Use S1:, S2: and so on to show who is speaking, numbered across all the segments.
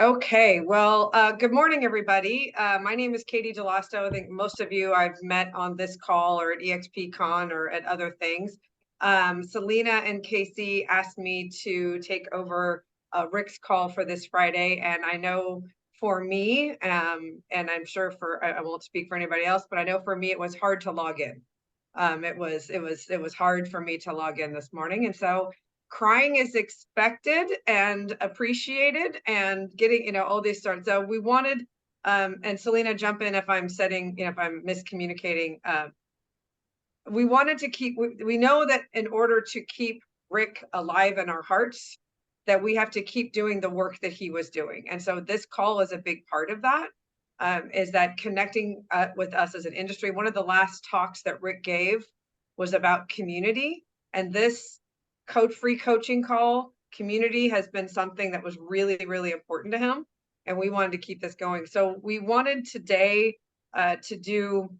S1: Okay, well, good morning, everybody. My name is Katey Delasto. I think most of you I've met on this call or at EXPCon or at other things. Selena and Casey asked me to take over Rick's call for this Friday, and I know for me, and I'm sure I won't speak for anybody else, but I know for me it was hard to log in. It was hard for me to log in this morning, and so crying is expected and appreciated, and getting all these starts. So we wanted, and Selena, jump in if I'm if I'm miscommunicating. We wanted to keep. We know that in order to keep Rick alive in our hearts, that we have to keep doing the work that he was doing, and so this call is a big part of that. Is that connecting with us as an industry. One of the last talks that Rick gave was about community, and this free coaching call, community, has been something that was really, really important to him, and we wanted to keep this going. So we wanted today to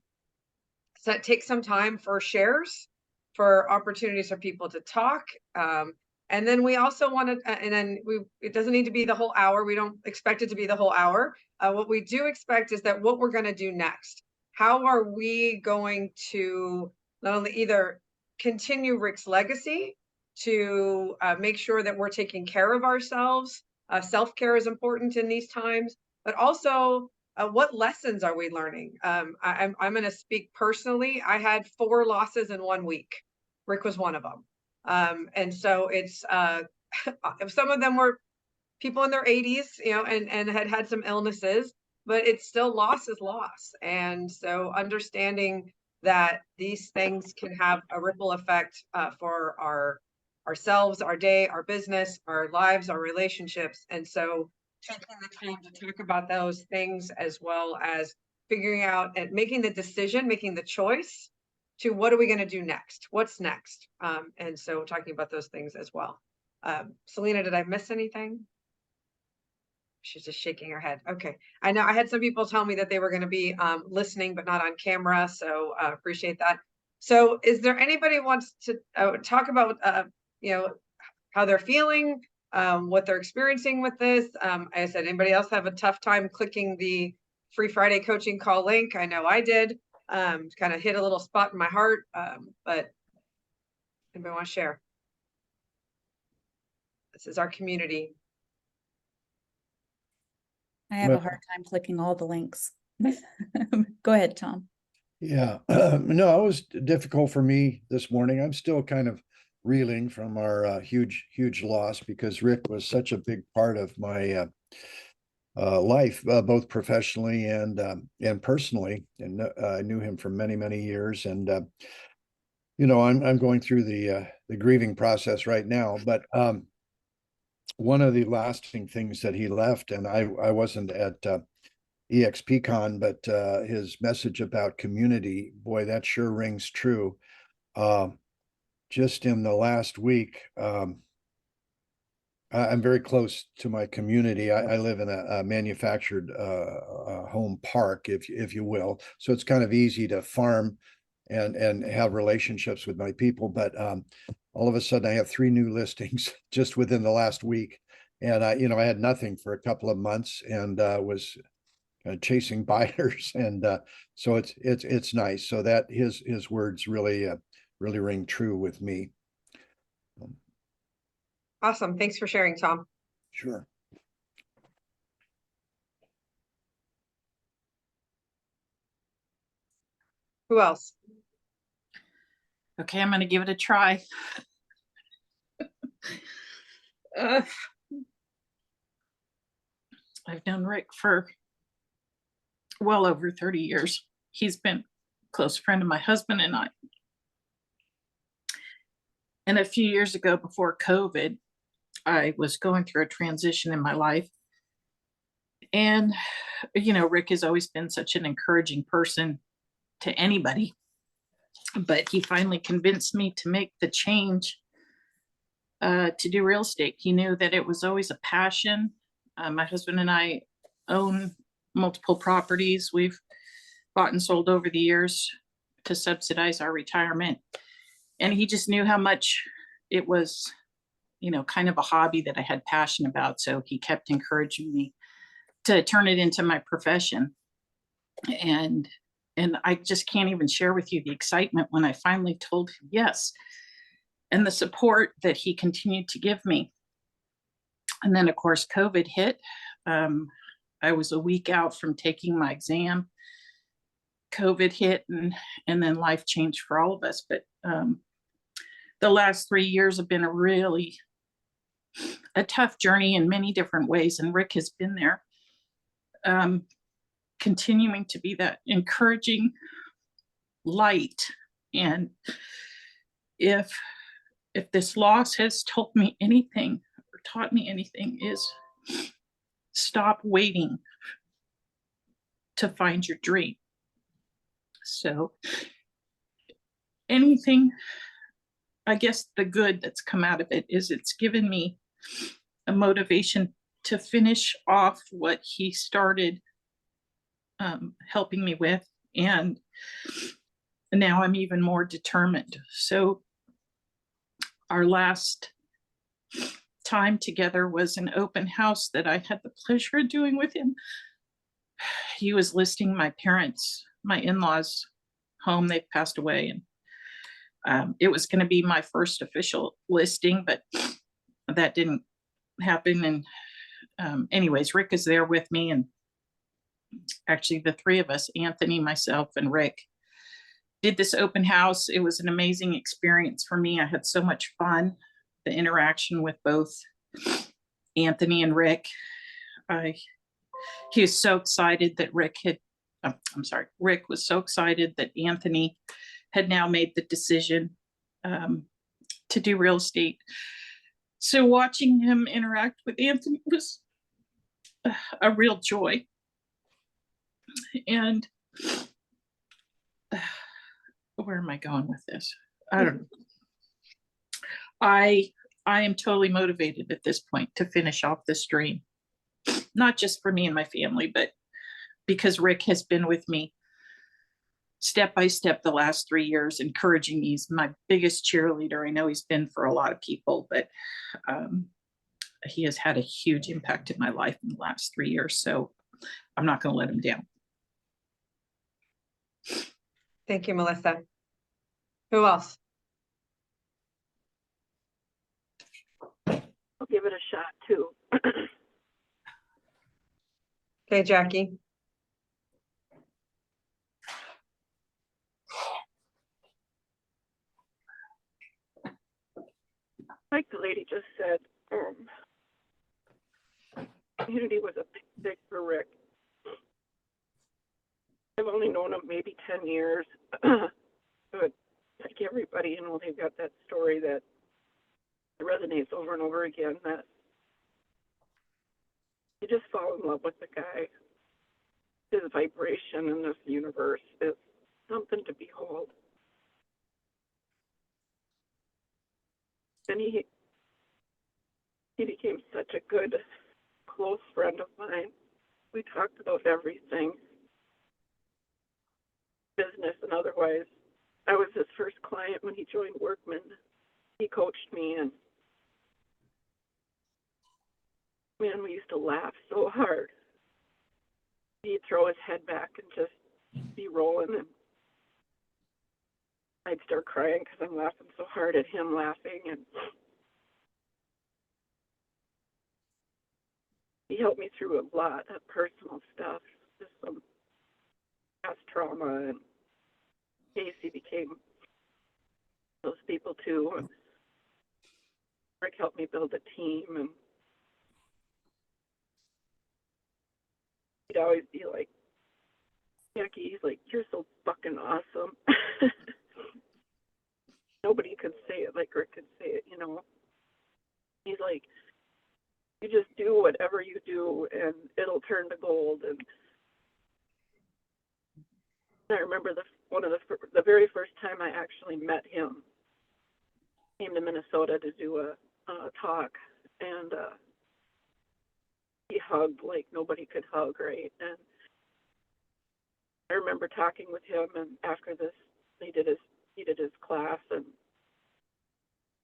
S1: take some time for shares, for opportunities for people to talk. And then we also wanted, it doesn't need to be the whole hour. We don't expect it to be the whole hour. What we do expect is that what we're going to do next. How are we going to not only either continue Rick's legacy, to make sure that we're taking care of ourselves? Self-care is important in these times, but also what lessons are we learning? I'm going to speak personally. I had 4 losses in 1 week. Rick was one of them. And so it's some of them were people in their 80s, and had some illnesses, but it's still loss is loss. And so understanding that these things can have a ripple effect for ourselves, our day, our business, our lives, our relationships. And so taking the time to talk about those things, as well as figuring out and making the decision, making the choice to what are we going to do next? What's next? And so talking about those things as well. Selena, did I miss anything? She's just shaking her head. Okay. I know I had some people tell me that they were going to be listening, but not on camera. So appreciate that. So is there anybody wants to talk about, how they're feeling, what they're experiencing with this? I said, anybody else have a tough time clicking the Free Friday coaching call link? I know I did. Kind of hit a little spot in my heart, but anybody want to share? This is our community.
S2: I have a hard time clicking all the links. Go ahead, Tom.
S3: Yeah, no, it was difficult for me this morning. I'm still kind of reeling from our huge loss, because Rick was such a big part of my life, both professionally and personally. And I knew him for many years. And I'm going through the grieving process right now. But one of the lasting things that he left, and I wasn't at EXPCon, but his message about community, boy, that sure rings true. Just in the last week, I'm very close to my community. I live in a manufactured home park, if you will. So it's kind of easy to farm and have relationships with my people. But all of a sudden I have 3 new listings just within the last week. And I had nothing for a couple of months, and was chasing buyers. And so it's nice. So that his words really ring true with me.
S1: Awesome. Thanks for sharing, Tom.
S3: Sure.
S1: Who else?
S4: Okay, I'm going to give it a try. I've known Rick for well over 30 years. He's been a close friend of my husband and I. And a few years ago, before COVID, I was going through a transition in my life. And, Rick has always been such an encouraging person to anybody. But he finally convinced me to make the change to do real estate. He knew that it was always a passion. My husband and I own multiple properties. We've bought and sold over the years to subsidize our retirement. And he just knew how much it was, kind of a hobby that I had passion about. So he kept encouraging me to turn it into my profession. And I just can't even share with you the excitement when I finally told him yes, and the support that he continued to give me. And then, of course, COVID hit. I was a week out from taking my exam. COVID hit, and then life changed for all of us. But the last 3 years have been a tough journey in many different ways, and Rick has been there, continuing to be that encouraging light. And if this loss has told me anything or taught me anything, is stop waiting to find your dream. So anything, I guess the good that's come out of it is it's given me a motivation to finish off what he started helping me with. And now I'm even more determined. So our last time together was an open house that I had the pleasure of doing with him. He was listing my parents, my in-laws' home. They've passed away, and it was going to be my first official listing, but that didn't happen. And anyways, Rick is there with me, and actually the three of us, Anthony, myself, and Rick, did this open house. It was an amazing experience for me. I had so much fun. The interaction with both Anthony and Rick. He was so excited that Rick was so excited that Anthony had now made the decision to do real estate. So watching him interact with Anthony was a real joy. And where am I going with this? I don't know. I am totally motivated at this point to finish off this dream, not just for me and my family, but because Rick has been with me step by step the last 3 years, encouraging me. He's my biggest cheerleader. I know he's been for a lot of people, but he has had a huge impact in my life in the last 3 years. So I'm not going to let him down.
S1: Thank you, Melissa. Who else?
S5: I'll give it a shot too.
S1: Okay, Jackie.
S5: Like the lady just said, community was a big thing for Rick. I've only known him maybe 10 years, but like everybody, you know, they've got that story that resonates over and over again, that you just fall in love with the guy. His vibration in this universe is something to behold. And he became such a good, close friend of mine. We talked about everything, business and otherwise. I was his first client when he joined Workman. He coached me, and man, we used to laugh so hard. He'd throw his head back and just be rolling, and I'd start crying because I'm laughing so hard at him laughing. And he helped me through a lot of personal stuff, just some past trauma, and Katey became those people too. And Rick helped me build a team, and he'd always be like, Jackie, he's like, you're so fucking awesome. Nobody could say it like Rick could say it, you know. He's like, you just do whatever you do and it'll turn to gold. And I remember the very first time I actually met him. Came to Minnesota to do a talk, and he hugged like nobody could hug, right? And I remember talking with him, and after this, he did his class, and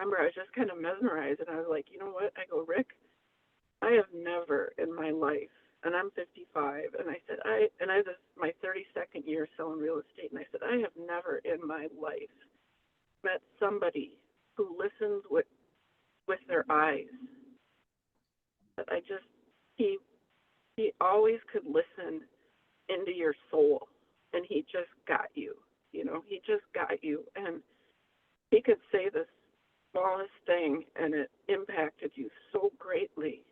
S5: I remember I was just kind of mesmerized, and I was like, you know what? I go, Rick, I have never in my life and I'm 55, and I said, this is my 32nd year selling real estate, and I said, I have never in my life met somebody who listens with their eyes. But he always could listen into your soul, and he just got you, he just got you, and he could say the smallest thing, and it impacted you so greatly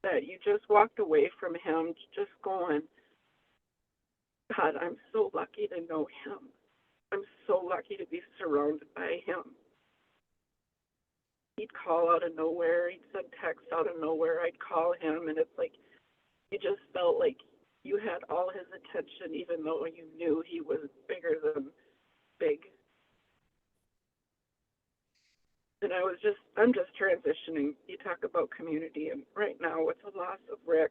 S5: that you just walked away from him just going, God, I'm so lucky to know him. I'm so lucky to be surrounded by him. He'd call out of nowhere. He'd send texts out of nowhere. I'd call him, and it's like you just felt like you had all his attention, even though you knew he was bigger than big. And I'm just transitioning. You talk about community, and right now with the loss of Rick,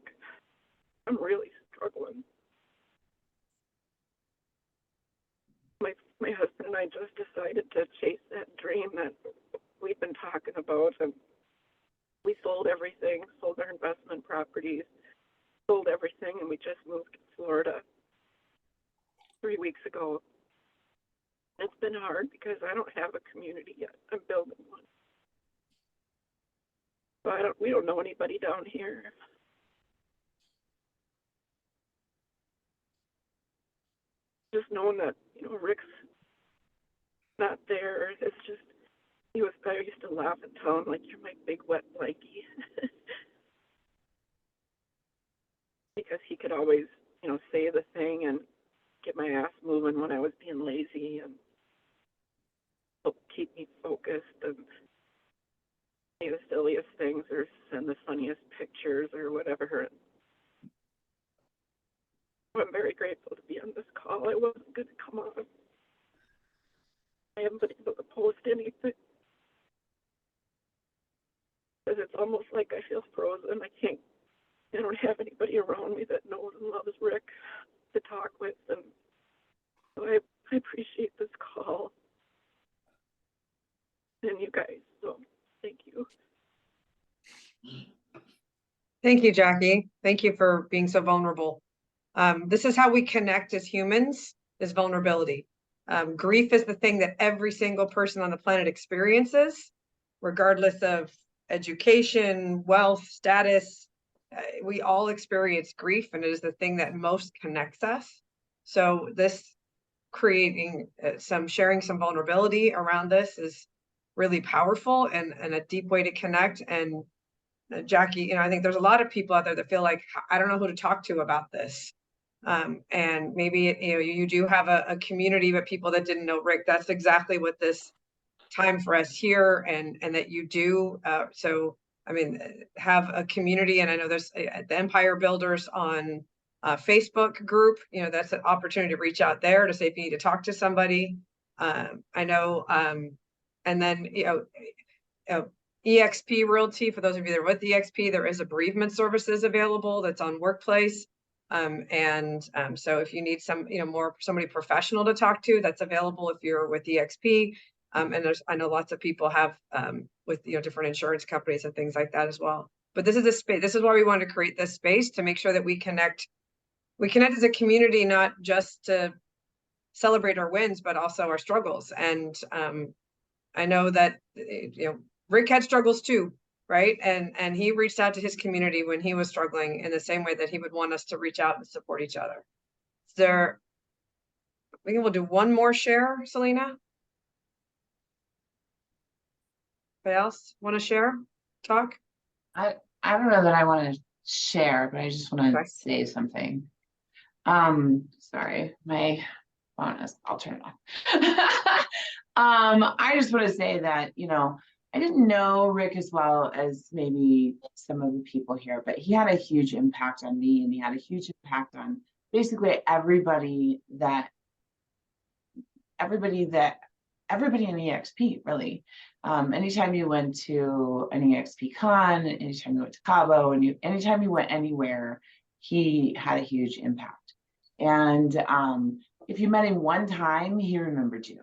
S5: I'm really struggling. My husband and I just decided to chase that dream that we've been talking about, and we sold everything, sold our investment properties, sold everything, and we just moved to Florida 3 weeks ago. It's been hard because I don't have a community yet. I'm building one. So we don't know anybody down here. Just knowing that, Rick's not there, it's just, I used to laugh and tell him, like, you're my big wet blankie. Because he could always, say the thing and get my ass moving when I was being lazy and keep me focused and say the silliest things or send the funniest pictures or whatever. I'm very grateful to be on this call. I wasn't going to come on. I haven't been able to post anything because it's almost like I feel frozen. I don't have anybody around me that knows and loves Rick to talk with, and so I appreciate this call and you guys. So thank you.
S1: Thank you, Jackie. Thank you for being so vulnerable. This is how we connect as humans, is vulnerability. Grief is the thing that every single person on the planet experiences, regardless of education, wealth, status. We all experience grief, and it is the thing that most connects us. So this creating sharing some vulnerability around this is really powerful and a deep way to connect. And Jackie, I think there's a lot of people out there that feel like, I don't know who to talk to about this. And maybe, you do have a community of people that didn't know Rick. That's exactly what this time for us here and that you do. So, have a community. And I know there's the Empire Builders on Facebook group, that's an opportunity to reach out there to say if you need to talk to somebody. I know, and then, EXP Realty, for those of you that are with EXP, there is a bereavement services available that's on Workplace. So if you need somebody professional to talk to, that's available if you're with EXP. And I know lots of people have with different insurance companies and things like that as well. But this is a space. This is why we wanted to create this space, to make sure that we connect. We connect as a community, not just to celebrate our wins, but also our struggles. And I know that Rick had struggles too, right? And he reached out to his community when he was struggling in the same way that he would want us to reach out and support each other. I think we'll do one more share, Selena. Anybody else want to share? Talk?
S6: I don't know that I want to share, but I just want to
S1: Okay.
S6: say something. Sorry, my phone is, I'll turn it off. I just want to say that, I didn't know Rick as well as maybe some of the people here, but he had a huge impact on me, and he had a huge impact on basically everybody in EXP, really. Anytime you went to an EXP con, anytime you went to Cabo, and anytime you went anywhere, he had a huge impact. And if you met him one time, he remembered you.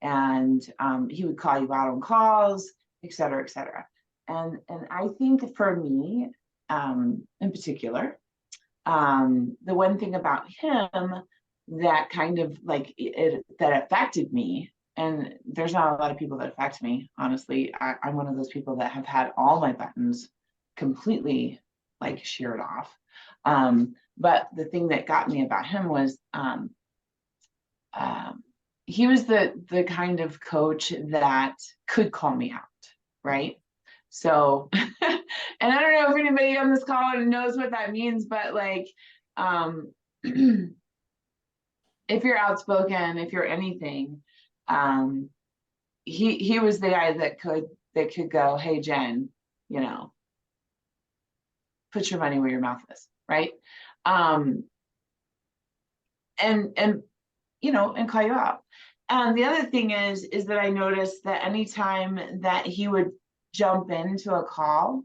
S6: And he would call you out on calls, et cetera, et cetera. And I think for me, in particular, The one thing about him that kind of like that affected me, and there's not a lot of people that affect me, honestly. I'm one of those people that have had all my buttons completely like sheared off. But the thing that got me about him was he was the kind of coach that could call me out, right? So, and I don't know if anybody on this call knows what that means, but like, if you're outspoken, if you're anything, he was the guy that could go, hey Jen, you know, put your money where your mouth is, right? And you know, and call you out. And the other thing is that I noticed that anytime that he would jump into a call,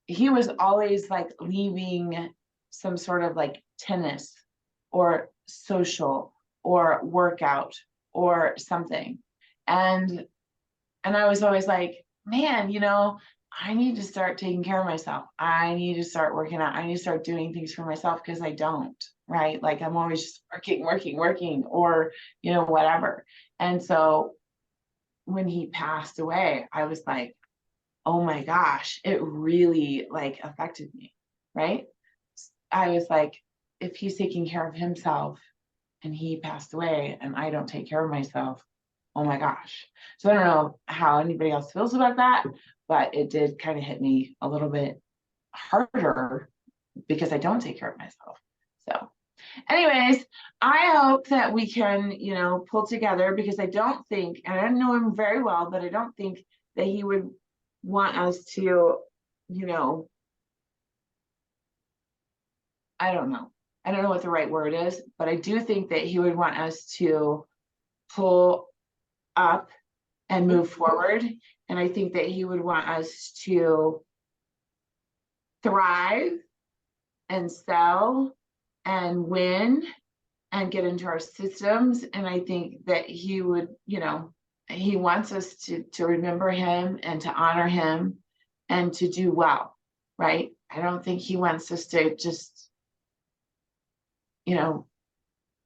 S6: he was always like leaving some sort of like tennis or social or workout or something. And I was always like, man, you know, I need to start taking care of myself. I need to start working out. I need to start doing things for myself because I don't, right? Like I'm always just working, or, you know, whatever. And so when he passed away, I was like, oh my gosh, it really like affected me, right? I was like, if he's taking care of himself and he passed away and I don't take care of myself, oh my gosh. So I don't know how anybody else feels about that, but it did kind of hit me a little bit harder because I don't take care of myself. So anyways, I hope that we can, you know, pull together, because I don't think, and I don't know him very well, but I don't think that he would want us to, you know, I don't know what the right word is, but I do think that he would want us to pull up and move forward. And I think that he would want us to thrive and sell and win and get into our systems. And I think that he would, you know, he wants us to remember him and to honor him and to do well, right? I don't think he wants us to just, you know,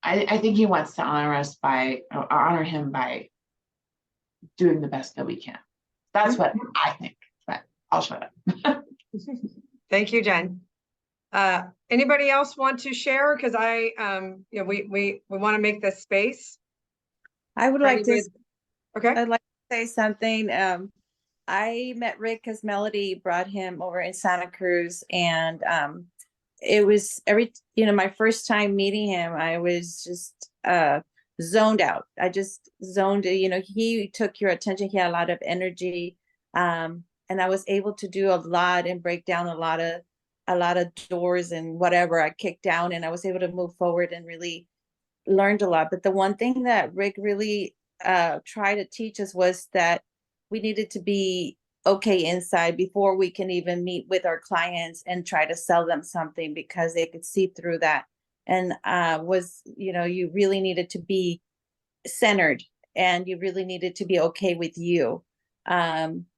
S6: I think he wants to honor him by doing the best that we can. That's what I think, but I'll shut up.
S1: Thank you, Jen. Anybody else want to share? Because you know, we want to make this space.
S7: I would like to,
S1: Okay.
S7: I'd like to say something. I met Rick because Melody brought him over in Santa Cruz, and it was my first time meeting him, I was just zoned out. I just zoned, you know, he took your attention. He had a lot of energy. And I was able to do a lot and break down a lot of doors and whatever I kicked down, and I was able to move forward and really learned a lot. But the one thing that Rick really tried to teach us was that we needed to be okay inside before we can even meet with our clients and try to sell them something, because they could see through that. And you know, you really needed to be centered, and you really needed to be okay with you.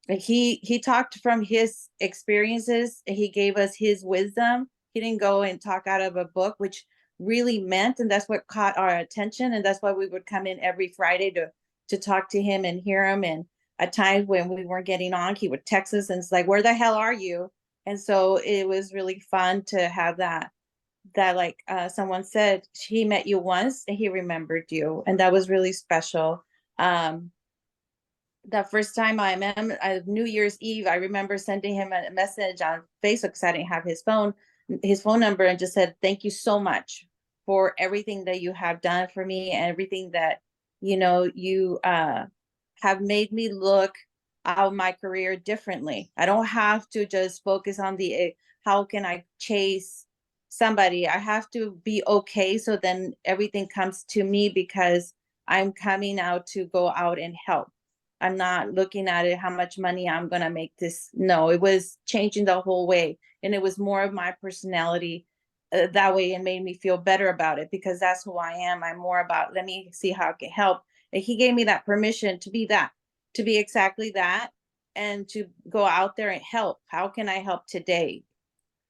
S7: He talked from his experiences. He gave us his wisdom. He didn't go and talk out of a book, which really meant, and that's what caught our attention. And that's why we would come in every Friday to talk to him and hear him. And at times when we weren't getting on, he would text us and it's like, where the hell are you? And so it was really fun to have that like someone said, he met you once and he remembered you. And that was really special. The first time I met him, New Year's Eve, I remember sending him a message on Facebook because I didn't have his phone number, and just said, thank you so much for everything that you have done for me, and everything that, you know, you have made me look at my career differently. I don't have to just focus on how can I chase somebody. I have to be okay. So then everything comes to me because I'm coming out to go out and help. I'm not looking at it, how much money I'm going to make this. No, it was changing the whole way. And it was more of my personality that way, and made me feel better about it, because that's who I am. I'm more about, let me see how I can help. And he gave me that permission to be that, to be exactly that, and to go out there and help. How can I help today?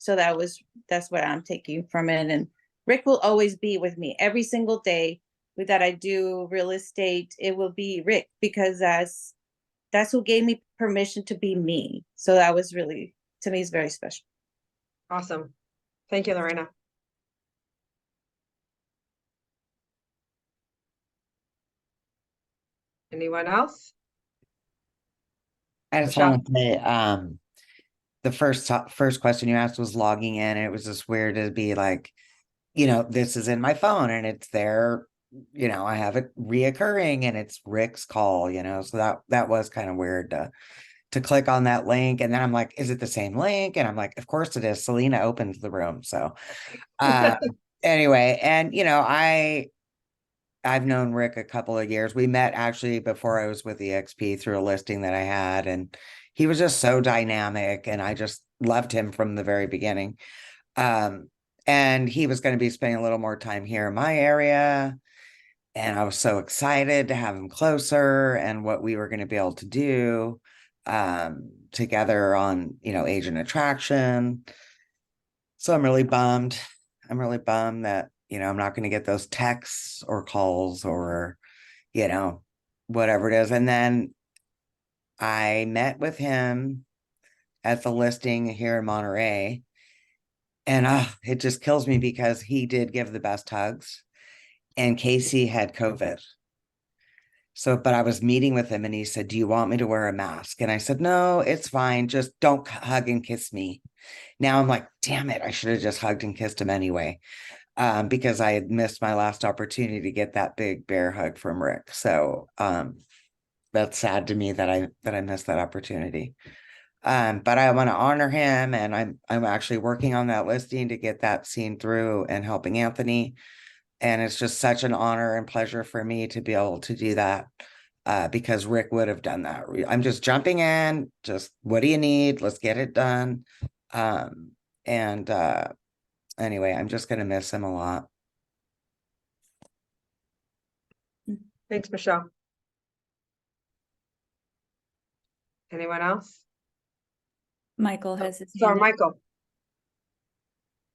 S7: So that's what I'm taking from it. And Rick will always be with me every single day that I do real estate. It will be Rick, because that's who gave me permission to be me. So that was really, to me, is very special.
S1: Awesome. Thank you, Lorena. Anyone else?
S8: I just
S1: Michelle?
S8: want to say, the first question you asked was logging in. And it was just weird to be like, this is in my phone and it's there, I have it reoccurring and it's Rick's call, so that was kind of weird to click on that link. And then I'm like, is it the same link? And I'm like, of course it is. Selena opened the room. So anyway, and I've known Rick a couple of years. We met actually before I was with EXP through a listing that I had, and he was just so dynamic, and I just loved him from the very beginning. And he was going to be spending a little more time here in my area, and I was so excited to have him closer and what we were going to be able to do together on, agent attraction. So I'm really bummed. I'm really bummed that I'm not going to get those texts or calls or, whatever it is. And then I met with him at the listing here in Monterey. And it just kills me because he did give the best hugs. And Casey had COVID. So, but I was meeting with him and he said, do you want me to wear a mask? And I said, no, it's fine. Just don't hug and kiss me. Now I'm like, damn it. I should have just hugged and kissed him anyway. Because I had missed my last opportunity to get that big bear hug from Rick. So that's sad to me that I missed that opportunity. But I want to honor him, and I'm actually working on that listing to get that seen through and helping Anthony. And it's just such an honor and pleasure for me to be able to do that because Rick would have done that. I'm just jumping in, just what do you need? Let's get it done. Anyway, I'm just going to miss him a lot.
S1: Thanks, Michelle. Anyone else?
S2: Michael has his
S1: Sorry,
S2: hand up.
S1: Michael.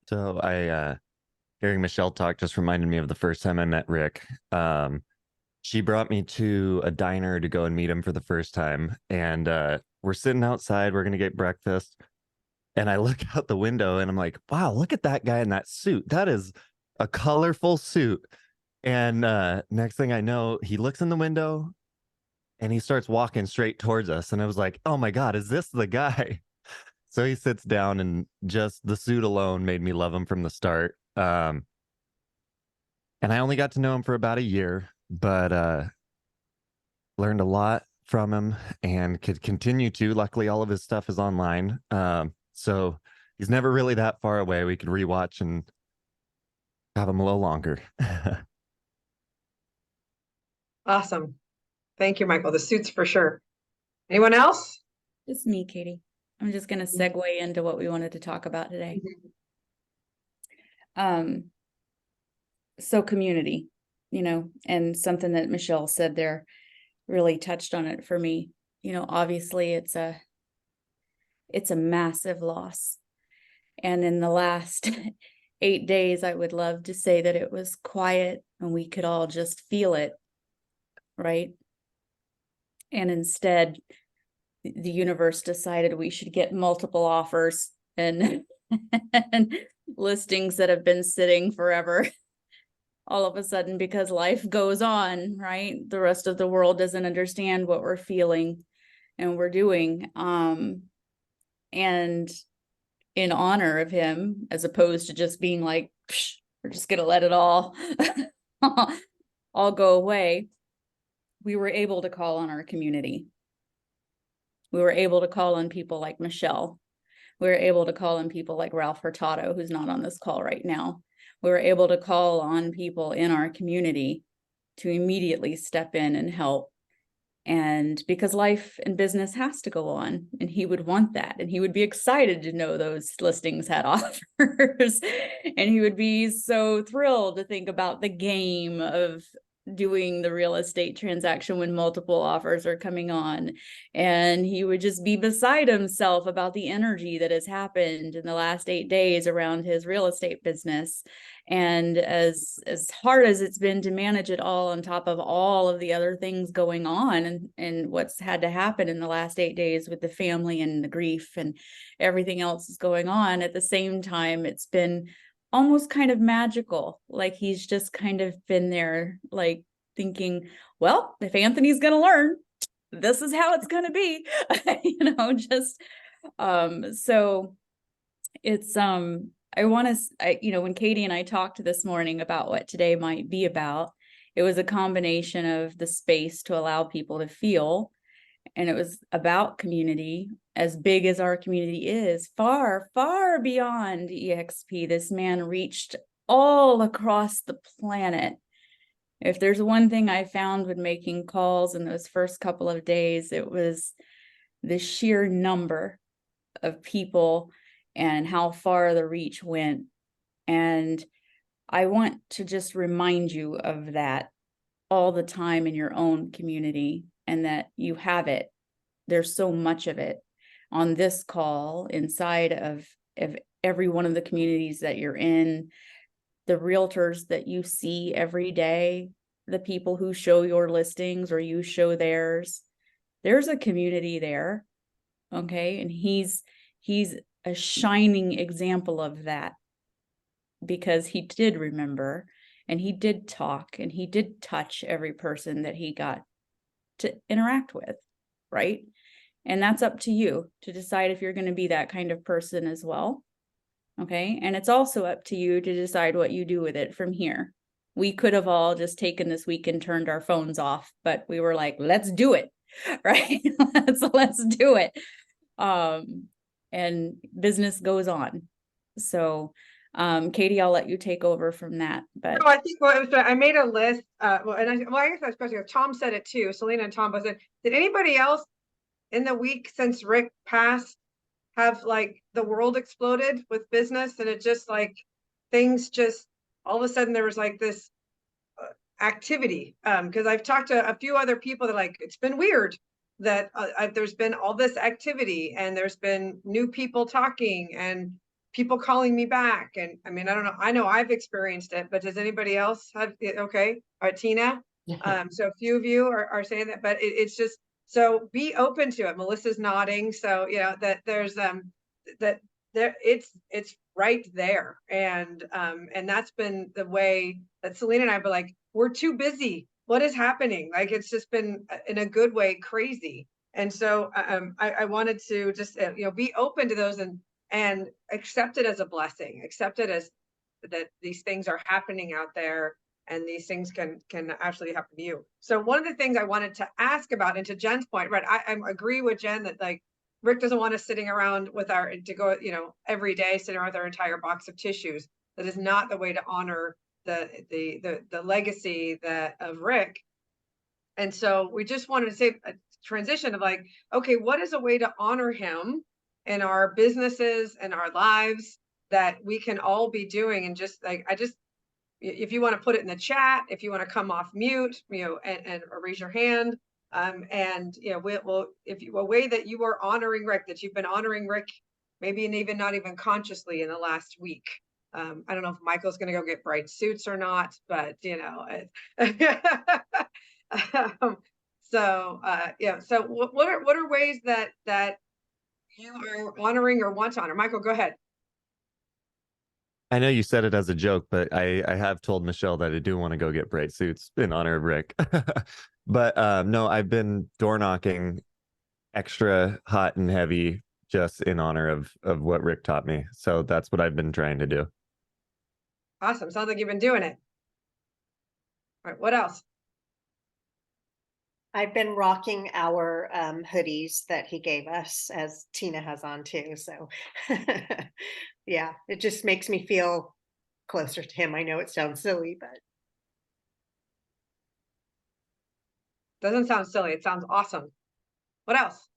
S9: So hearing Michelle talk just reminded me of the first time I met Rick. She brought me to a diner to go and meet him for the first time. And we're sitting outside, we're going to get breakfast. And I look out the window and I'm like, wow, look at that guy in that suit. That is a colorful suit. And next thing I know, he looks in the window and he starts walking straight towards us. And I was like, oh my God, is this the guy? So he sits down, and just the suit alone made me love him from the start. And I only got to know him for about a year, but learned a lot from him and could continue to. Luckily, all of his stuff is online. So he's never really that far away. We could rewatch and have him a little longer.
S1: Awesome. Thank you, Michael. The suits for sure. Anyone else?
S2: It's me, Katie. I'm just going to segue into what we wanted to talk about today. So community, and something that Michelle said there really touched on it for me. Obviously it's a massive loss. And in the last 8 days, I would love to say that it was quiet and we could all just feel it, right? And instead, the universe decided we should get multiple offers and, and listings that have been sitting forever. All of a sudden, because life goes on, right? The rest of the world doesn't understand what we're feeling and we're doing. And in honor of him, as opposed to just being like, we're just gonna let it all go away, we were able to call on our community. We were able to call on people like Michelle. We were able to call on people like Ralph Hurtado, who's not on this call right now. We were able to call on people in our community to immediately step in and help. And because life and business has to go on, and he would want that, and he would be excited to know those listings had offers, and he would be so thrilled to think about the game of doing the real estate transaction when multiple offers are coming on. And he would just be beside himself about the energy that has happened in the last 8 days around his real estate business. And as hard as it's been to manage it all on top of all of the other things going on and what's had to happen in the last 8 days with the family and the grief and everything else is going on, at the same time, it's been almost kind of magical. Like he's just kind of been there, like thinking, well, if Anthony's going to learn, this is how it's going to be, just, so it's, I want to, when Katey and I talked this morning about what today might be about, it was a combination of the space to allow people to feel, and it was about community. As big as our community is, far, far beyond EXP, this man reached all across the planet. If there's one thing I found with making calls in those first couple of days, it was the sheer number of people and how far the reach went. And I want to just remind you of that all the time in your own community, and that you have it. There's so much of it on this call, inside of every one of the communities that you're in, the realtors that you see every day, the people who show your listings or you show theirs. There's a community there. Okay. And he's a shining example of that, because he did remember, and he did talk, and he did touch every person that he got to interact with. Right. And that's up to you to decide if you're going to be that kind of person as well. Okay. And it's also up to you to decide what you do with it from here. We could have all just taken this week and turned our phones off, but we were like, let's do it. Right. let's do it. And business goes on. So, Katey, I'll let you take over from that. But
S1: No, I think I made a list. I guess that's question. Tom said it too. Selena and Tom both said, did anybody else in the week since Rick passed have like the world exploded with business, and it just like things just all of a sudden there was like this activity? Because I've talked to a few other people that like it's been weird that there's been all this activity, and there's been new people talking and people calling me back. And I mean, I don't know, I know I've experienced it, but does anybody else have it? Okay. All right, Tina. So a few of you are saying that, but it's just, so be open to it. Melissa's nodding. So, that there's, that there, it's right there. And that's been the way that Selena and I were like, we're too busy. What is happening? Like, it's just been in a good way, crazy. And so, I wanted to just, be open to those and accept it as a blessing, accept it as that these things are happening out there, and these things can actually happen to you. So one of the things I wanted to ask about, and to Jen's point, right, I agree with Jen that like Rick doesn't want us sitting around with every day sitting around with our entire box of tissues. That is not the way to honor the legacy of Rick. And so we just wanted to say a transition of like, okay, what is a way to honor him in our businesses and our lives that we can all be doing? And just like, if you want to put it in the chat, if you want to come off mute, and or raise your hand. And we'll, if you, a way that you are honoring Rick, that you've been honoring Rick, maybe and even not even consciously in the last week. I don't know if Michael's going to go get bright suits or not, but so what are ways that you are honoring or want to honor? Michael, go ahead.
S9: I know you said it as a joke, but I have told Michelle that I do want to go get bright suits in honor of Rick. But no, I've been door knocking extra hot and heavy just in honor of what Rick taught me. So that's what I've been trying to do.
S1: Awesome. Sounds like you've been doing it. All right, what else?
S10: I've been rocking our hoodies that he gave us, as Tina has on too. So yeah, it just makes me feel closer to him. I know it sounds silly, but
S1: Doesn't sound silly. It sounds awesome. What else?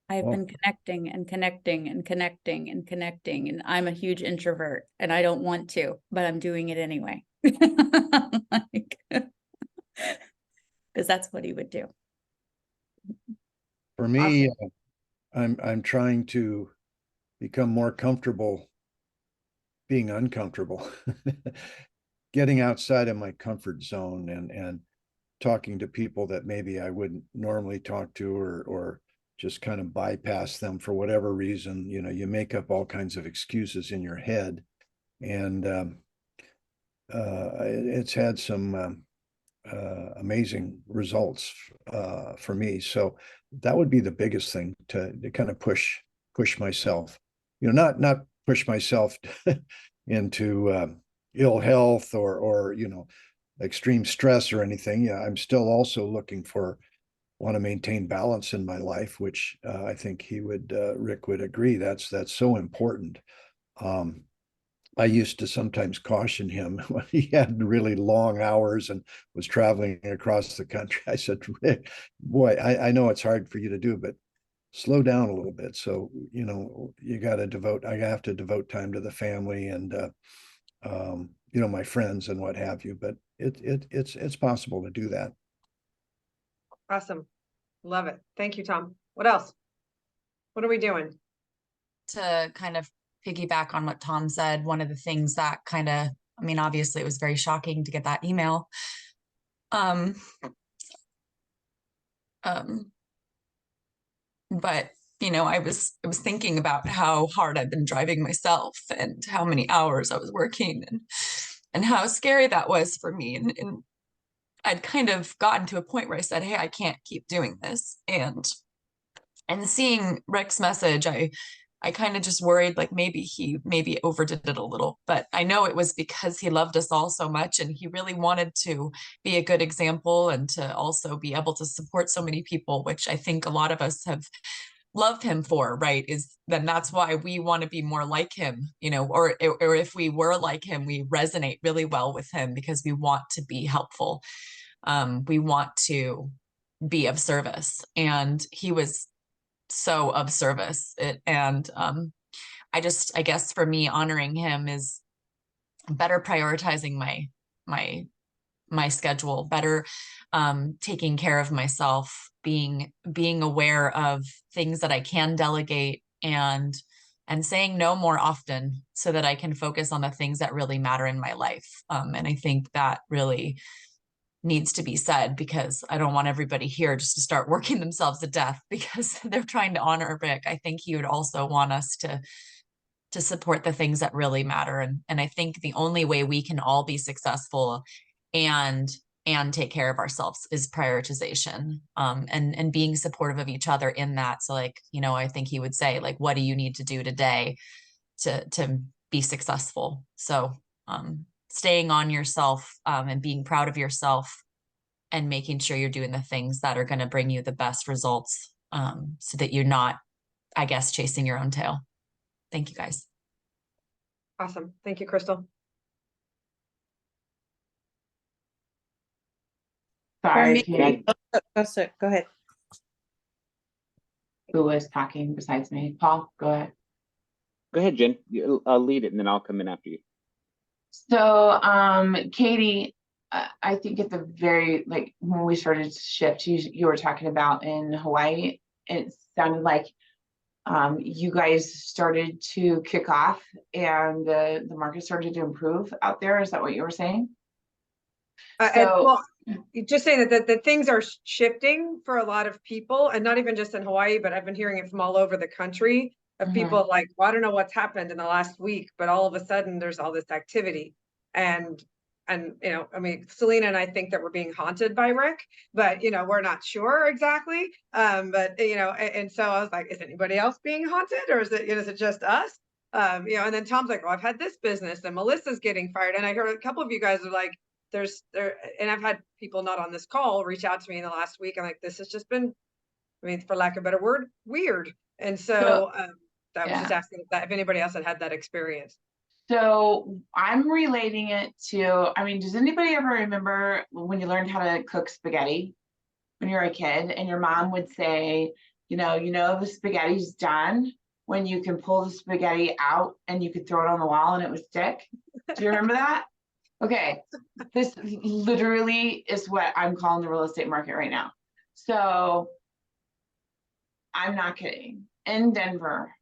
S2: I've been connecting and connecting and connecting and connecting, and I'm a huge introvert and I don't want to, but I'm doing it anyway. Like, because that's what he would do.
S3: For me, I'm trying to become more comfortable being uncomfortable, getting outside of my comfort zone and talking to people that maybe I wouldn't normally talk to, or just kind of bypass them for whatever reason. You know, you make up all kinds of excuses in your head, and it's had some amazing results for me. So that would be the biggest thing, to kind of push myself, you know, not push myself into ill health or you know, extreme stress or anything. Yeah, I'm still also want to maintain balance in my life, which I think Rick would agree. That's so important. I used to sometimes caution him when he had really long hours and was traveling across the country. I said, Rick, boy, I know it's hard for you to do, but slow down a little bit. So, you know, I have to devote time to the family and, you know, my friends and what have you, but it's possible to do that.
S1: Awesome. Love it. Thank you, Tom. What else? What are we doing?
S11: To kind of piggyback on what Tom said, one of the things that kind of, I mean, obviously it was very shocking to get that email. But you know, I was thinking about how hard I've been driving myself and how many hours I was working and how scary that was for me. And I'd kind of gotten to a point where I said, hey, I can't keep doing this. And seeing Rick's message, I kind of just worried like maybe he overdid it a little, but I know it was because he loved us all so much and he really wanted to be a good example and to also be able to support so many people, which I think a lot of us have loved him for, right? That's why we want to be more like him, you know, or if we were like him, we resonate really well with him because we want to be helpful. We want to be of service, and he was so of service. I guess for me, honoring him is better prioritizing my schedule, better taking care of myself, being aware of things that I can delegate, and saying no more often so that I can focus on the things that really matter in my life. And I think that really needs to be said, because I don't want everybody here just to start working themselves to death because they're trying to honor Rick. I think he would also want us to support the things that really matter. And I think the only way we can all be successful and take care of ourselves is prioritization, and being supportive of each other in that. So like, you know, I think he would say like, what do you need to do today to be successful? So staying on yourself, and being proud of yourself and making sure you're doing the things that are going to bring you the best results, so that you're not, I guess, chasing your own tail. Thank you, guys.
S1: Awesome. Thank you, Crystal.
S6: Sorry,
S7: For me-
S6: Katie,
S7: Go ahead.
S6: who was talking besides me? Paul, go ahead.
S12: Go ahead, Jen. I'll lead it and then I'll come in after you.
S6: So, Katie, I think at the very, like, when we started to shift, you were talking about in Hawaii, it sounded like you guys started to kick off and the market started to improve out there. Is that what you were saying?
S1: Well, just saying that things are shifting for a lot of people, and not even just in Hawaii, but I've been hearing it from all over the country of people like, well, I don't know what's happened in the last week, but all of a sudden there's all this activity. And you know, I mean, Selena and I think that we're being haunted by Rick, but you know, we're not sure exactly. But you know, and so I was like, is anybody else being haunted, or is it just us? You know, and then Tom's like, well, I've had this business and Melissa's getting fired. And I heard a couple of you guys are like, and I've had people not on this call reach out to me in the last week. I'm like, this has just been, I mean, for lack of a better word, weird. And so I was just asking if anybody else had that experience.
S6: So I'm relating it to, I mean, does anybody ever remember when you learned how to cook spaghetti when you were a kid and your mom would say, you know, the spaghetti's done when you can pull the spaghetti out and you could throw it on the wall and it would stick? Do you remember that? Okay, this literally is what I'm calling the real estate market right now. So I'm not kidding. In Denver,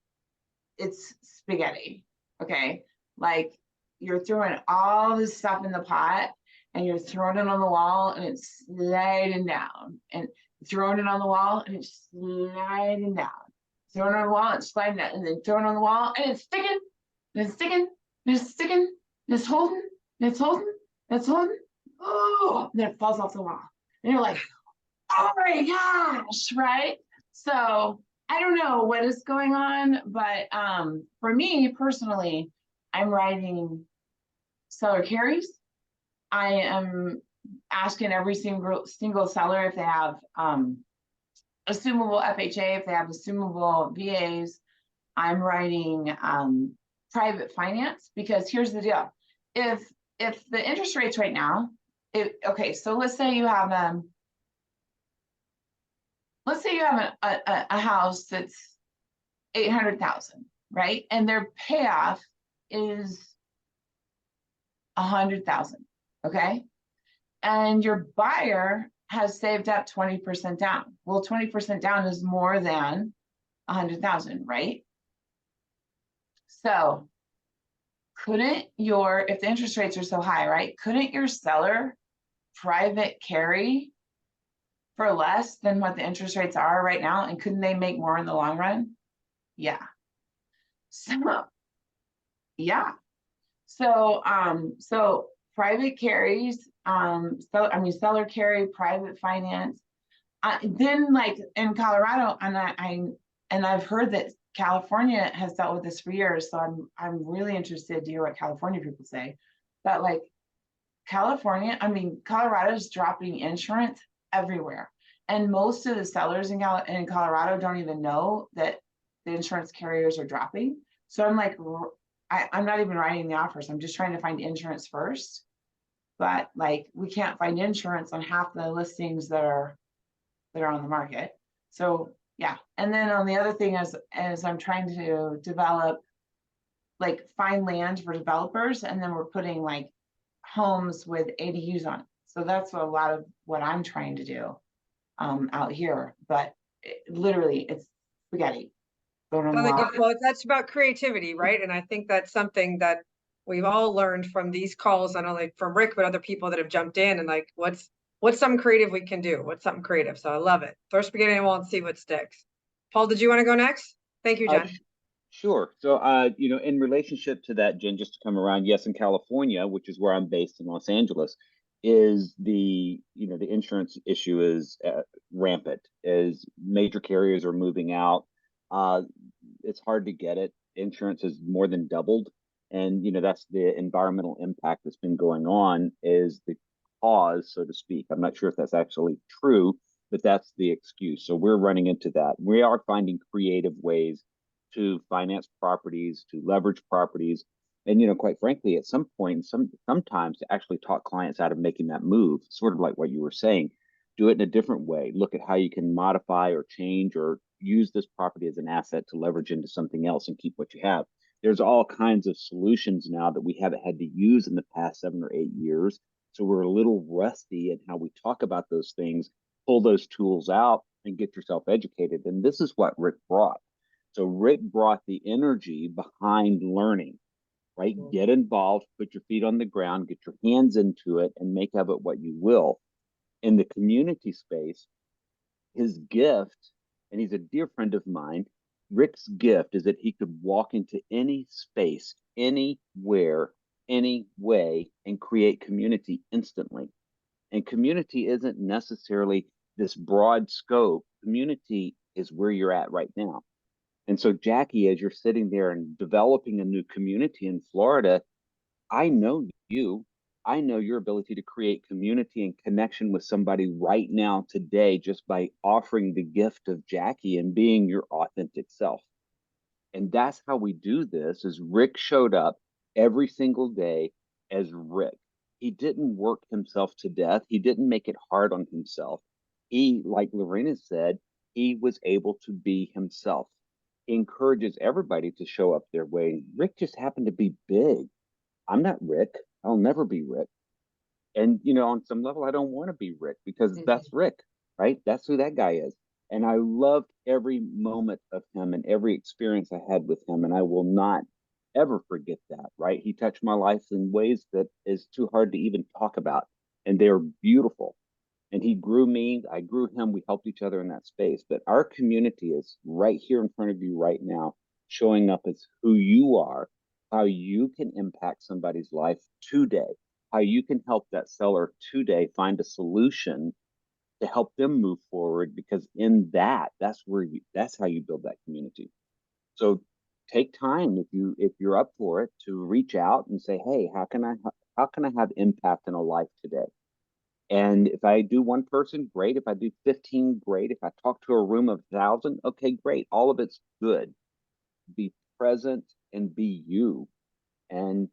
S6: it's spaghetti. Okay. Like you're throwing all this stuff in the pot and you're throwing it on the wall and it's sliding down, and throwing it on the wall and it's sliding down, throwing it on the wall and it's sliding down, and then throwing it on the wall and it's sticking, and it's sticking, and it's sticking, and it's holding, and it's holding, and it's holding. Oh, and then it falls off the wall. And you're like, oh my gosh, right? So I don't know what is going on, but for me personally, I'm writing seller carries. I am asking every single seller if they have assumable FHA, if they have assumable VAs. I'm writing private finance, because here's the deal. If the interest rates right now, okay, so let's say you have a house that's 800,000, right? And their payoff is 100,000, okay? And your buyer has saved up 20% down. Well, 20% down is more than 100,000, right? So couldn't if the interest rates are so high, right? Couldn't your seller private carry for less than what the interest rates are right now? And couldn't they make more in the long run? Yeah. So, yeah. So, so private carries, seller carry, private finance. Then like in Colorado, and I've heard that California has dealt with this for years. So I'm really interested to hear what California people say. But like Colorado is dropping insurance everywhere. And most of the sellers in Colorado don't even know that the insurance carriers are dropping. So I'm like, I'm not even writing the offers. I'm just trying to find insurance first. But like, we can't find insurance on half the listings that are on the market. So yeah. And then on the other thing is I'm trying to develop, like find land for developers, and then we're putting like homes with ADUs on it. So that's a lot of what I'm trying to do out here. But literally it's spaghetti.
S1: Well, that's about creativity, right? And I think that's something that we've all learned from these calls, not only from Rick, but other people that have jumped in, and like, what's something creative we can do? What's something creative? So I love it. Throw spaghetti in the wall and see what sticks. Paul, did you want to go next? Thank you, Jen.
S12: Sure. So, in relationship to that, Jen, just to come around, yes, in California, which is where I'm based in Los Angeles, is the insurance issue is rampant, as major carriers are moving out. It's hard to get it. Insurance has more than doubled. And, that's the environmental impact that's been going on is the cause, so to speak. I'm not sure if that's actually true, but that's the excuse. So we're running into that. We are finding creative ways to finance properties, to leverage properties. And, quite frankly, at some point, sometimes to actually talk clients out of making that move, sort of like what you were saying, do it in a different way. Look at how you can modify or change or use this property as an asset to leverage into something else and keep what you have. There's all kinds of solutions now that we haven't had to use in the past 7 or 8 years. So we're a little rusty in how we talk about those things, pull those tools out and get yourself educated. And this is what Rick brought. So Rick brought the energy behind learning, right? Get involved, put your feet on the ground, get your hands into it, and make of it what you will. In the community space, his gift, and he's a dear friend of mine, Rick's gift is that he could walk into any space, anywhere, any way, and create community instantly. And community isn't necessarily this broad scope. Community is where you're at right now. And so, Jackie, as you're sitting there and developing a new community in Florida, I know you. I know your ability to create community and connection with somebody right now, today, just by offering the gift of Jackie and being your authentic self. And that's how we do this. Is Rick showed up every single day as Rick. He didn't work himself to death. He didn't make it hard on himself. He, like Lorena said, he was able to be himself. He encourages everybody to show up their way. Rick just happened to be big. I'm not Rick. I'll never be Rick. And, you know, on some level, I don't want to be Rick because that's Rick, right? That's who that guy is. And I loved every moment of him and every experience I had with him. And I will not ever forget that, right? He touched my life in ways that is too hard to even talk about. And they're beautiful. And he grew me, I grew him. We helped each other in that space. But our community is right here in front of you right now, showing up as who you are, how you can impact somebody's life today, how you can help that seller today find a solution to help them move forward. Because in that, that's how you build that community. So take time if you're up for it to reach out and say, hey, how can I have impact in a life today? And if I do one person, great. If I do 15, great. If I talk to a room of 1,000, okay, great. All of it's good. Be present and be you and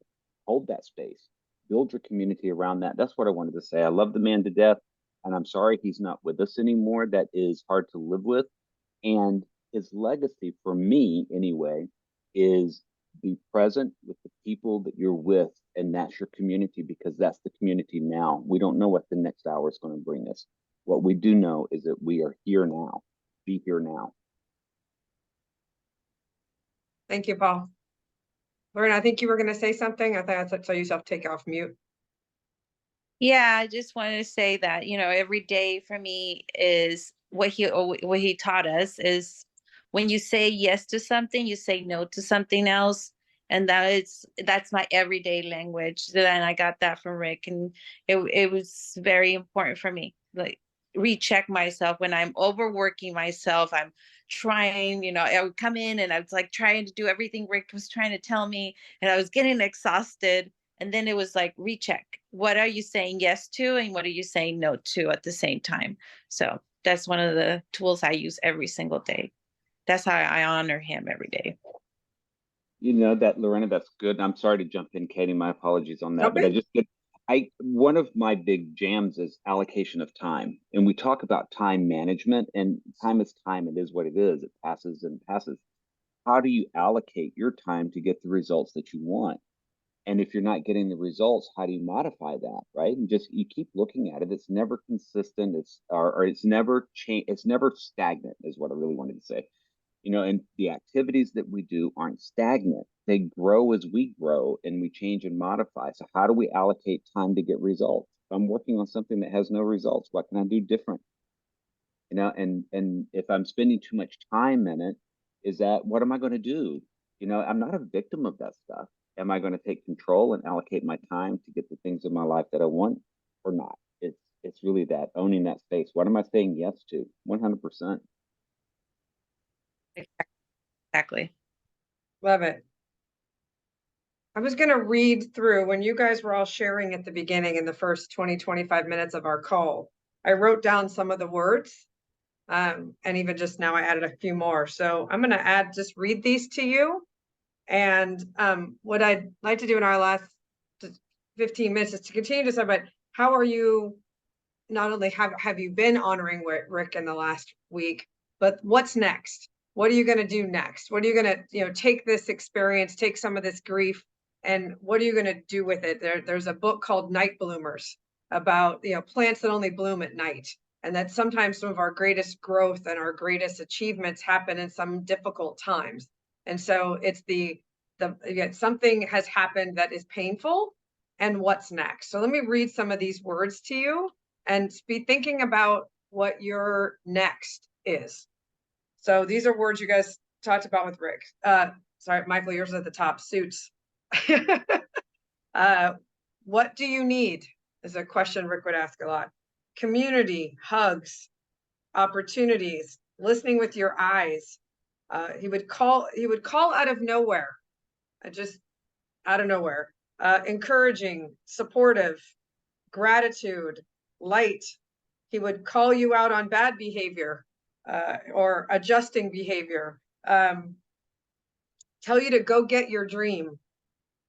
S12: hold that space. Build your community around that. That's what I wanted to say. I love the man to death, and I'm sorry he's not with us anymore. That is hard to live with. And his legacy, for me anyway, is be present with the people that you're with, and that's your community, because that's the community now. We don't know what the next hour is going to bring us. What we do know is that we are here now. Be here now.
S1: Thank you, Paul. Lauren, I think you were going to say something. I think I saw yourself take off mute.
S7: Yeah, I just wanted to say that, you know, every day for me is what he taught us is when you say yes to something, you say no to something else. And that's my everyday language. And I got that from Rick. And it was very important for me. Like, recheck myself when I'm overworking myself. I'm trying, you know, I would come in and I was like trying to do everything Rick was trying to tell me, and I was getting exhausted. And then it was like, recheck. What are you saying yes to and what are you saying no to at the same time? So that's one of the tools I use every single day. That's how I honor him every day.
S12: You know that, Lorena, that's good. I'm sorry to jump in, Katie. My apologies on that.
S1: Okay.
S12: But one of my big jams is allocation of time. And we talk about time management, and time is time. It is what it is. It passes and passes. How do you allocate your time to get the results that you want? And if you're not getting the results, how do you modify that, right? And just you keep looking at it. It's never consistent. Or it's never change. It's never stagnant, is what I really wanted to say. You know, and the activities that we do aren't stagnant. They grow as we grow, and we change and modify. So how do we allocate time to get results? If I'm working on something that has no results, what can I do different? You know, and if I'm spending too much time in it, what am I going to do? You know, I'm not a victim of that stuff. Am I going to take control and allocate my time to get the things in my life that I want, or not? It's really that owning that space. What am I saying yes to? 100%.
S7: Exactly.
S1: Love it. I was going to read through when you guys were all sharing at the beginning in the first 20, 25 minutes of our call. I wrote down some of the words, and even just now I added a few more. So I'm going to just read these to you. And what I'd like to do in our last 15 minutes is to continue to say, but how are you, not only have you been honoring Rick in the last week, but what's next? What are you going to do next? What are you going to, take this experience, take some of this grief, and what are you going to do with it? There's a book called Night Bloomers about, plants that only bloom at night. And that sometimes some of our greatest growth and our greatest achievements happen in some difficult times. And so it's something has happened that is painful, and what's next? So let me read some of these words to you and be thinking about what your next is. So these are words you guys talked about with Rick. Sorry, Michael, yours is at the top, suits. What do you need is a question Rick would ask a lot. Community, hugs, opportunities, listening with your eyes. He would call out of nowhere, just out of nowhere. Encouraging, supportive, gratitude, light. He would call you out on bad behavior or adjusting behavior. Tell you to go get your dream.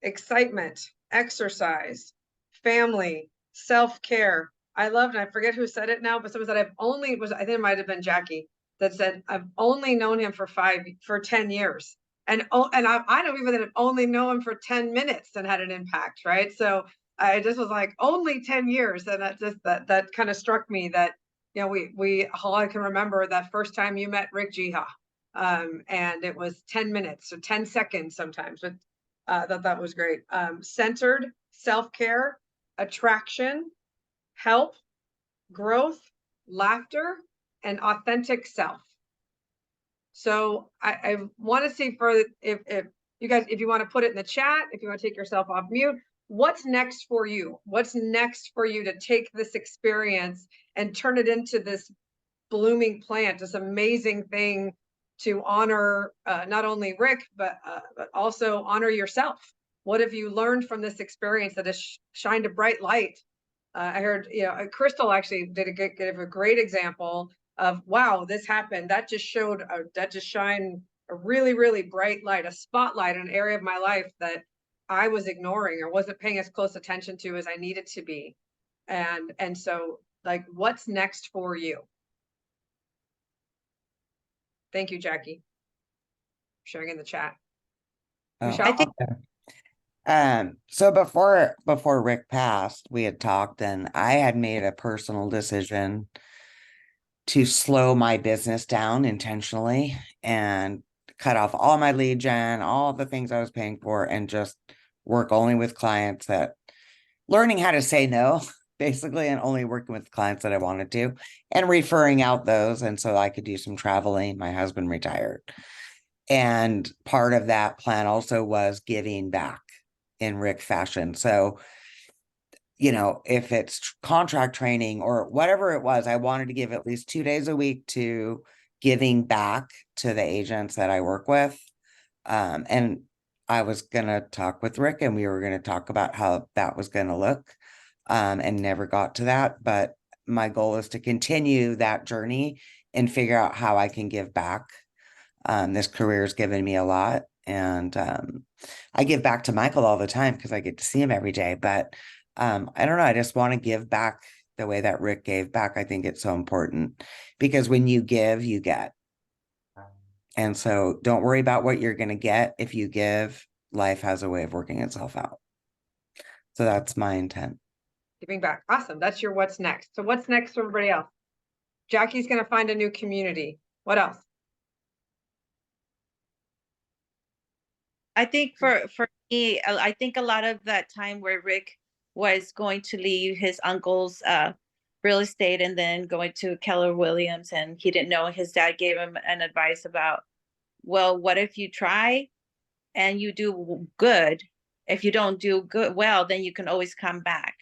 S1: Excitement, exercise, family, self-care. I loved, and I forget who said it now, but someone said I think it might have been Jackie that said, I've only known him for 10 years. And I know even that I've only known him for 10 minutes and had an impact, right? So I just was like, only 10 years. And that kind of struck me that, you know, all I can remember that first time you met Rick Jiha. And it was 10 minutes or 10 seconds sometimes, but that was great. Centered, self-care, attraction, help, growth, laughter, and authentic self. So I want to see further if you guys, if you want to put it in the chat, if you want to take yourself off mute, what's next for you? What's next for you to take this experience and turn it into this blooming plant, this amazing thing to honor not only Rick, but also honor yourself? What have you learned from this experience that has shined a bright light? I heard, you know, Crystal actually gave a great example of, wow, this happened. That just shined a really, really bright light, a spotlight in an area of my life that I was ignoring or wasn't paying as close attention to as I needed to be. And so, like, what's next for you? Thank you, Jackie, sharing in the chat.
S8: Oh,
S1: Michelle?
S7: I think-
S8: so before Rick passed, we had talked, and I had made a personal decision to slow my business down intentionally and cut off all my lead gen, all the things I was paying for, and just work only with clients that learning how to say no, basically, and only working with clients that I wanted to, and referring out those. And so I could do some traveling. My husband retired. And part of that plan also was giving back in Rick fashion. So, you know, if it's contract training or whatever it was, I wanted to give at least 2 days a week to giving back to the agents that I work with. And I was going to talk with Rick, and we were going to talk about how that was going to look, and never got to that. But my goal is to continue that journey and figure out how I can give back. This career has given me a lot, and I give back to Michael all the time because I get to see him every day. But I don't know, I just want to give back the way that Rick gave back. I think it's so important because when you give, you get. And so don't worry about what you're going to get. If you give, life has a way of working itself out. So that's my intent.
S1: Giving back. Awesome. That's your what's next. So what's next for everybody else? Jackie's going to find a new community. What else?
S7: I think for me, I think a lot of that time where Rick was going to leave his uncle's real estate and then going to Keller Williams, and he didn't know, his dad gave him an advice about, well, what if you try and you do good? If you don't do good, well, then you can always come back.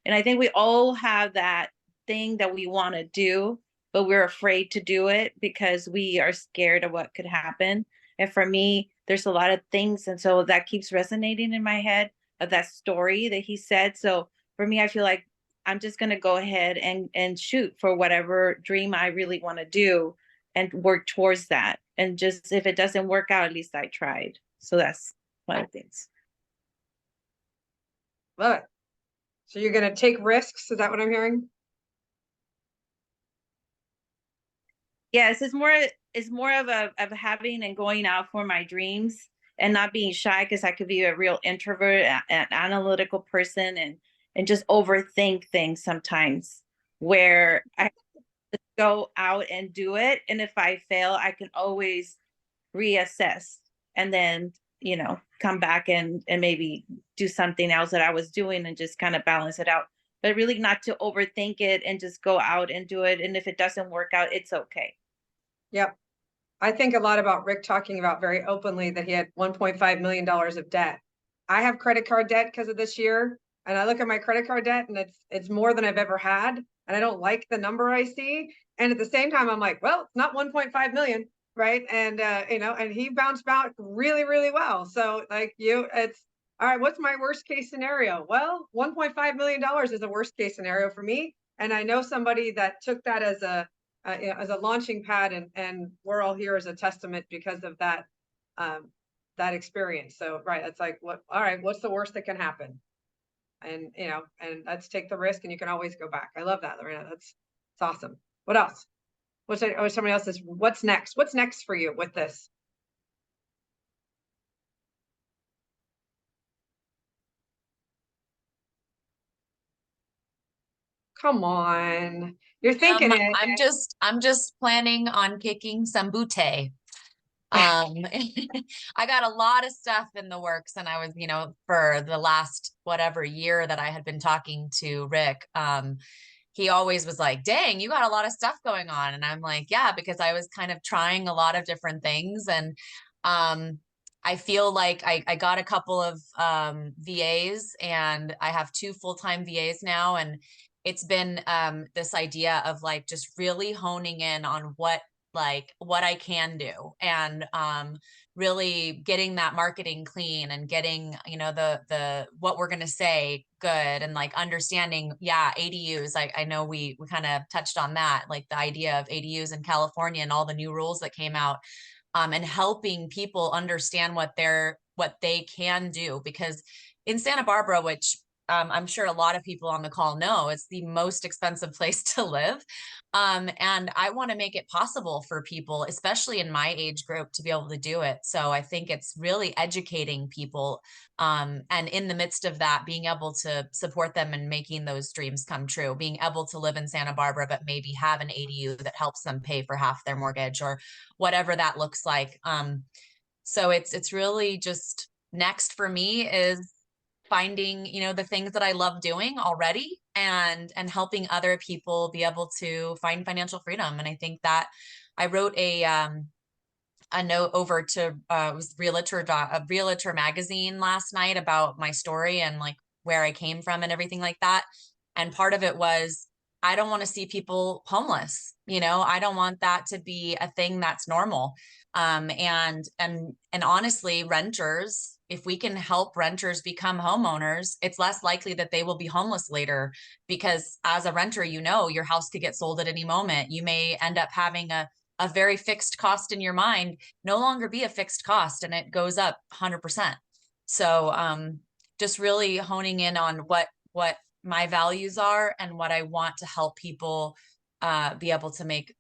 S7: And I think we all have that thing that we want to do, but we're afraid to do it because we are scared of what could happen. And for me, there's a lot of things. And so that keeps resonating in my head of that story that he said. So for me, I feel like I'm just going to go ahead and shoot for whatever dream I really want to do and work towards that. And just, if it doesn't work out, at least I tried. So that's one of the things.
S1: Love it. So you're going to take risks. Is that what I'm hearing?
S7: Yes, it's more of having and going out for my dreams and not being shy, because I could be a real introvert, an analytical person, and just overthink things sometimes, where I just go out and do it. And if I fail, I can always reassess and then, you know, come back and maybe do something else that I was doing and just kind of balance it out. But really not to overthink it and just go out and do it. And if it doesn't work out, it's okay.
S1: Yep. I think a lot about Rick talking about very openly that he had $1.5 million of debt. I have credit card debt because of this year. And I look at my credit card debt and it's more than I've ever had. And I don't like the number I see. And at the same time, I'm like, well, it's not 1.5 million, right? And you know, and he bounced back really, really well. So like it's all right, what's my worst case scenario? Well, $1.5 million is a worst case scenario for me. And I know somebody that took that as a you know, as a launching pad, and we're all here as a testament because of that that experience. So right, it's like, what? All right, what's the worst that can happen? And you know, and let's take the risk, and you can always go back. I love that, Lorena. That's awesome. What else? Somebody else is, what's next? What's next for you with this? Come on. You're thinking it.
S13: I'm just planning on kicking some butte. I got a lot of stuff in the works, and I was, for the last whatever year that I had been talking to Rick, he always was like, dang, you got a lot of stuff going on. And I'm like, yeah, because I was kind of trying a lot of different things. And I feel like I got a couple of VAs, and I have 2 full-time VAs now. And it's been this idea of like just really honing in on what I can do, and really getting that marketing clean, and getting, the what we're going to say good, and like understanding, ADUs. I know we kind of touched on that, like the idea of ADUs in California and all the new rules that came out, and helping people understand what they can do, because in Santa Barbara, which I'm sure a lot of people on the call know, it's the most expensive place to live. And I want to make it possible for people, especially in my age group, to be able to do it. So I think it's really educating people. And in the midst of that, being able to support them in making those dreams come true, being able to live in Santa Barbara, but maybe have an ADU that helps them pay for half their mortgage, or whatever that looks like. So it's really just next for me is finding, the things that I love doing already, and helping other people be able to find financial freedom. And I think that I wrote a note over to it was a Realtor magazine last night about my story and like where I came from and everything like that. And part of it was, I don't want to see people homeless. I don't want that to be a thing that's normal. And honestly, renters, if we can help renters become homeowners, it's less likely that they will be homeless later, because as a renter, your house could get sold at any moment. You may end up having a very fixed cost in your mind no longer be a fixed cost, and it goes up 100%. So just really honing in on what my values are and what I want to help people be able to make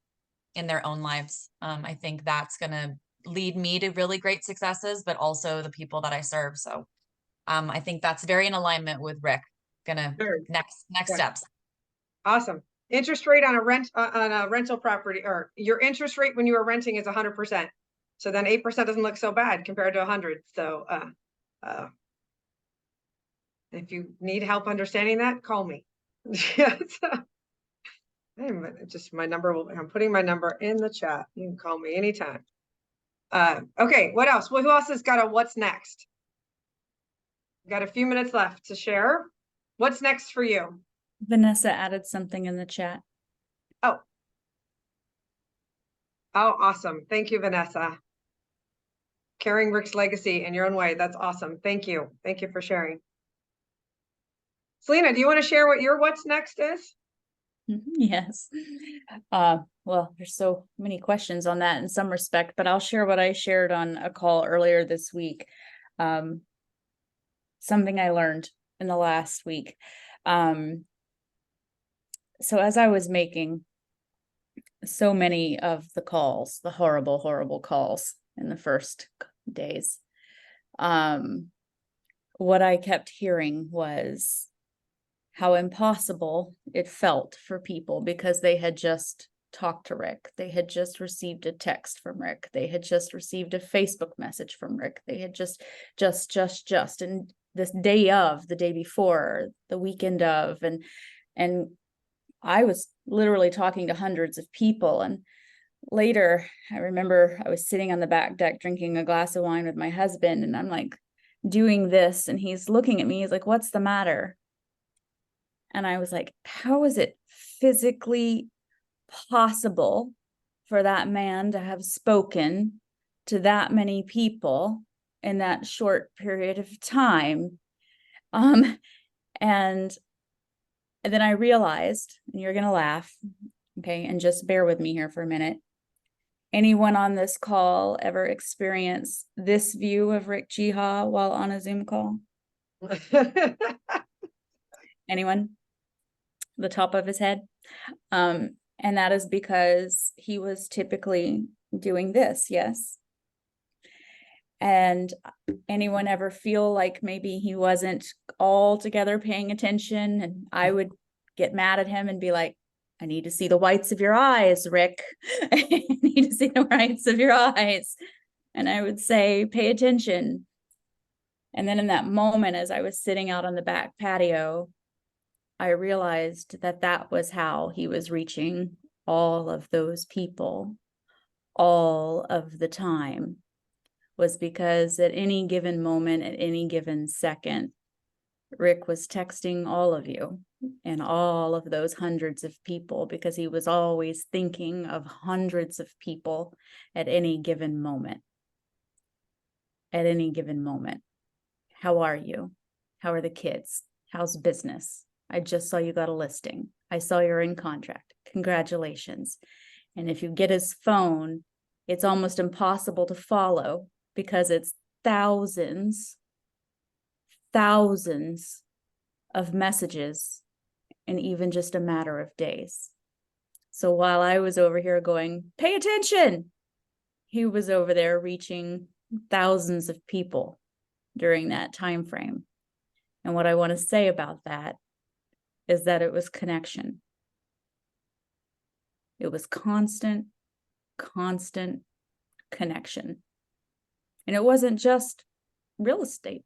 S13: in their own lives. I think that's going to lead me to really great successes, but also the people that I serve. So I think that's very in alignment with Rick. Next steps.
S1: Awesome. Interest rate on a rental property, or your interest rate when you are renting, is 100%. So then 8% doesn't look so bad compared to 100. So if you need help understanding that, call me. Yes. Just my number I'm putting my number in the chat. You can call me anytime. Okay, what else? Well, who else has got a what's next? Got a few minutes left to share. What's next for you?
S2: Vanessa added something in the chat.
S1: Oh, awesome. Thank you, Vanessa. Carrying Rick's legacy in your own way. That's awesome. Thank you. Thank you for sharing. Selena, do you want to share what your what's next is?
S2: Yes. Well, there's so many questions on that in some respect, but I'll share what I shared on a call earlier this week. Something I learned in the last week. So as I was making so many of the calls, the horrible, horrible calls in the first days, what I kept hearing was how impossible it felt for people, because they had just talked to Rick. They had just received a text from Rick. They had just received a Facebook message from Rick. They had just, and this the day before, the weekend of, and I was literally talking to hundreds of people. And later, I remember I was sitting on the back deck drinking a glass of wine with my husband, and I'm like doing this, and he's looking at me. He's like, "What's the matter?" And I was like, how is it physically possible for that man to have spoken to that many people in that short period of time? And then I realized, and you're going to laugh, okay, and just bear with me here for a minute. Anyone on this call ever experience this view of Rick Jiha while on a Zoom call? Anyone? The top of his head? And that is because he was typically doing this, yes? And anyone ever feel like maybe he wasn't altogether paying attention? And I would get mad at him and be like, I need to see the whites of your eyes, Rick. I need to see the whites of your eyes. And I would say, pay attention. And then in that moment, as I was sitting out on the back patio, I realized that that was how he was reaching all of those people all of the time, was because at any given moment, at any given second, Rick was texting all of you and all of those hundreds of people, because he was always thinking of hundreds of people at any given moment. At any given moment. How are you? How are the kids? How's business? I just saw you got a listing. I saw you're in contract. Congratulations. And if you get his phone, it's almost impossible to follow, because it's thousands of messages in even just a matter of days. So while I was over here going, pay attention, he was over there reaching thousands of people during that time frame. And what I want to say about that is that it was connection. It was constant connection. And it wasn't just real estate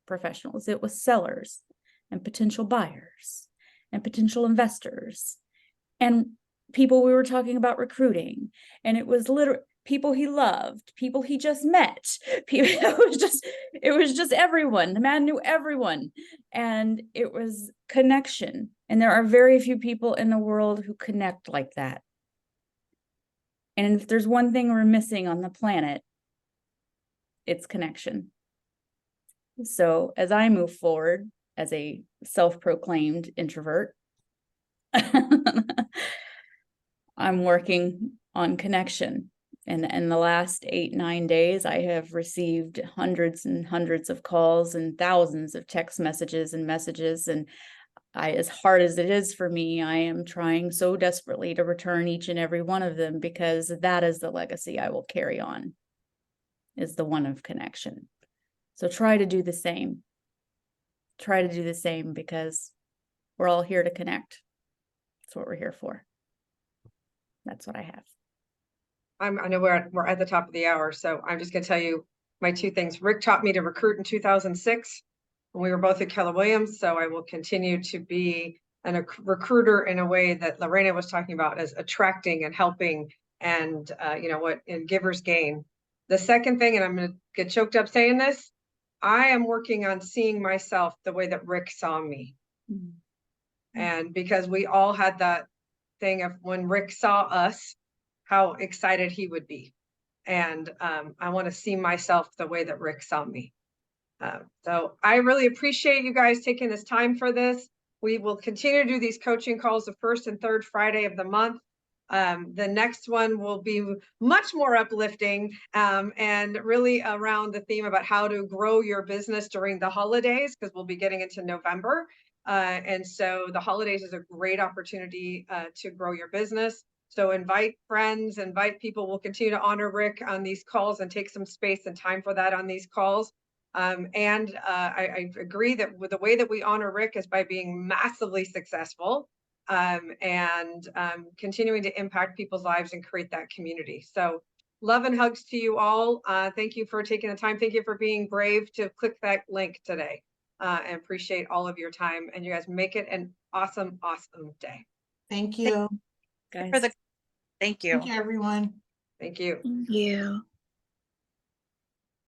S2: professionals, it was sellers and potential buyers and potential investors and people we were talking about recruiting. And it was literally people he loved, people he just met. It was just everyone. The man knew everyone. And it was connection. And there are very few people in the world who connect like that. And if there's one thing we're missing on the planet, it's connection. So as I move forward as a self-proclaimed introvert, I'm working on connection. And in the last 8-9 days, I have received hundreds and hundreds of calls and thousands of text messages. And as hard as it is for me, I am trying so desperately to return each and every one of them, because that is the legacy I will carry on, is the one of connection. So try to do the same. Try to do the same, because we're all here to connect. That's what we're here for. That's what I have.
S1: I know we're at the top of the hour, so I'm just going to tell you my two things. Rick taught me to recruit in 2006 when we were both at Keller Williams, so I will continue to be a recruiter in a way that Lorena was talking about, as attracting and helping and and givers gain. The second thing, and I'm going to get choked up saying this, I am working on seeing myself the way that Rick saw me. Mm-hmm. And because we all had that thing of when Rick saw us, how excited he would be. And I want to see myself the way that Rick saw me. So I really appreciate you guys taking this time for this. We will continue to do these coaching calls the first and third Friday of the month. The next one will be much more uplifting and really around the theme about how to grow your business during the holidays, because we'll be getting into November. And so the holidays is a great opportunity to grow your business. So invite friends, invite people. We'll continue to honor Rick on these calls and take some space and time for that on these calls. I agree that with the way that we honor Rick is by being massively successful and continuing to impact people's lives and create that community. So love and hugs to you all. Thank you for taking the time. Thank you for being brave to click that link today. And appreciate all of your time. And you guys make it an awesome, awesome day.
S14: Thank you.
S2: Guys.
S7: Thank you.
S14: Thank you, everyone.
S1: Thank you.
S14: Thank you.